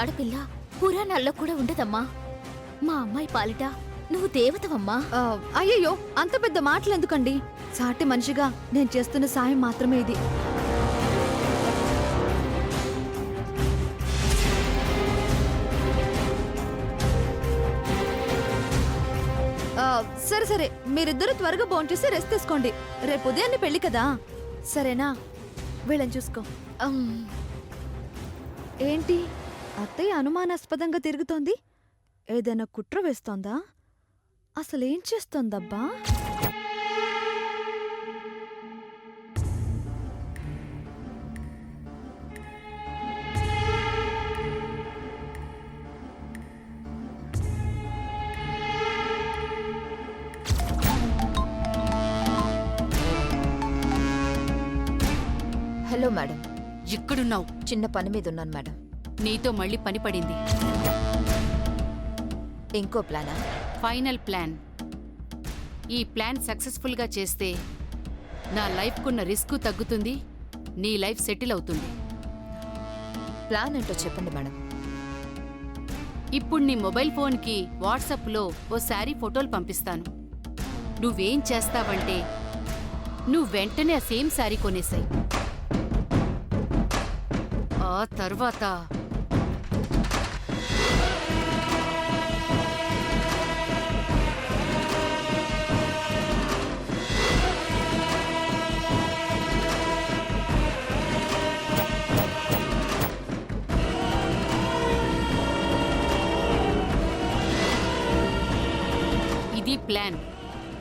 ఆడపిల్ల పురాణాల్లో కూడా ఉండదమ్మా. మా అమ్మాయి పాలిట నువ్వు దేవతవమ్మా. అయ్యయ్యో, అంత పెద్ద మాటలు ఎందుకండి? సాటి మనిషిగా నేను చేస్తున్న సాయం మాత్రమే ఇది. సరే సరే, మీరిద్దరూ త్వరగా భోంచేసి రెస్ట్ తీసుకోండి. రేపు ఉదయాన్నే పెళ్లి కదా, సరేనా? వీళ్ళని చూసుకో. ఏంటి అత్తయ్య అనుమానాస్పదంగా తిరుగుతోంది? ఏదైనా కుట్ర వేస్తోందా? అసలేం చేస్తోందబ్బా? Hello madam. ఎక్కడున్నావు? చిన్న పని మీద ఉన్నాను మేడం. నీతో మళ్ళీ పని పడింది. ఇంకో ప్లానా? Final plan. ఈ ప్లాన్ సక్సెస్ఫుల్గా చేస్తే నా లైఫ్కున్న రిస్క్ తగ్గుతుంది, నీ లైఫ్ సెటిల్ అవుతుంది. ప్లాన్ ఏంటో చెప్పండి మేడం. ఇప్పుడు నీ మొబైల్ ఫోన్కి వాట్సాప్లో ఓ శారీ ఫోటోలు పంపిస్తాను. నువ్వేం చేస్తావంటే నువ్వు వెంటనే ఆ సేమ్ శారీ కొనేసాయి. ఆ తర్వాత ఇది ప్లాన్.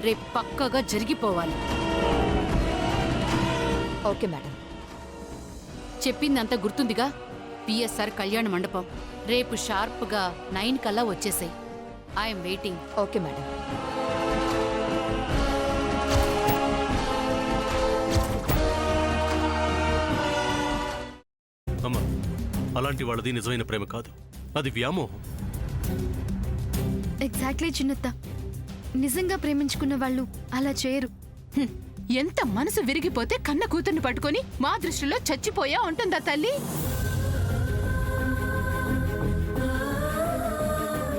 రేపు పక్కగా జరిగిపోవాలి. Okay madam. చెప్పిందంతా గుర్తుందిగా? పిఎస్ఆర్ కళ్యాణ మండపం. రేపు షార్ప్గా 9 కల్లా వచ్చేసాయి. I'm waiting. Okay madam. అమ్మా, అలాంటి వాళ్ళది నిజమైన ప్రేమ కాదు, అది వ్యామోహం. ఎగ్జాక్ట్లీ చిన్నత్త. నిజంగా ప్రేమించుకున్న వాళ్ళు అలా చేయరు. ఎంత మనసు విరిగిపోతే కన్న కూతుర్ని పట్టుకొని మా దృష్టిలో చచ్చిపోయా ఉంటుందా తల్లి?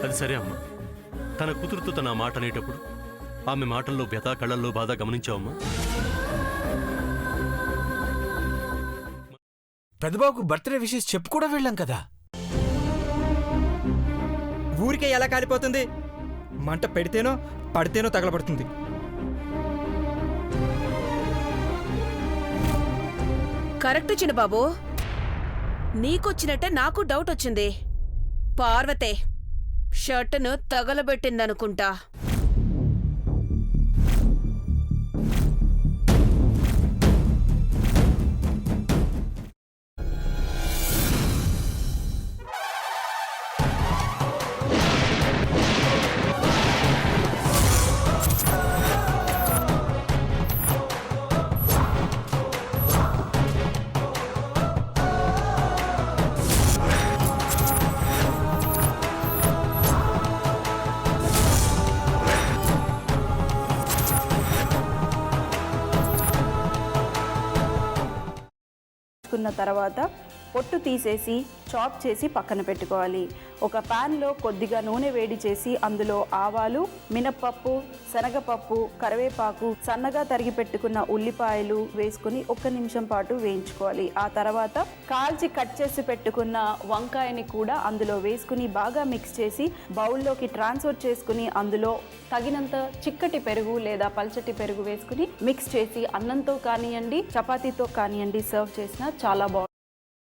అది సరే అమ్మా, తన కూతురుతో తన మాట అనేటప్పుడు ఆమె మాటల్లో వ్యథ, కళ్ళల్లో బాధ గమనించావమ్మా? పెద్దబాబుకు బర్త్డే విషెస్ చెప్పు కూడా వెళ్ళాం కదా. ఊరికే ఎలా కాలిపోతుంది? మంట పెడితేనో పడితేనో తగలబడుతుంది. కరెక్ట్ చిన్నబాబు, నీకొచ్చినట్టే నాకు డౌట్ వచ్చింది. పార్వతే షర్టును తగలబెట్టిందనుకుంటా. తర్వాత పొట్టు తీసేసి చాప్ చేసి పక్కన పెట్టుకోవాలి. ఒక ప్యాన్లో కొద్దిగా నూనె వేడి చేసి అందులో ఆవాలు, మినప్పప్పు, శనగపప్పు, కరివేపాకు, సన్నగా తరిగి పెట్టుకున్న ఉల్లిపాయలు వేసుకుని 1 నిమిషం పాటు వేయించుకోవాలి. ఆ తర్వాత కాల్చి కట్ చేసి పెట్టుకున్న వంకాయని కూడా అందులో వేసుకుని బాగా మిక్స్ చేసి బౌల్లోకి ట్రాన్స్ఫర్ చేసుకుని అందులో తగినంత చిక్కటి పెరుగు లేదా పల్చటి పెరుగు వేసుకుని మిక్స్ చేసి అన్నంతో కానివ్వండి, చపాతీతో కానివ్వండి సర్వ్ చేసినా చాలా బాగుంటుంది.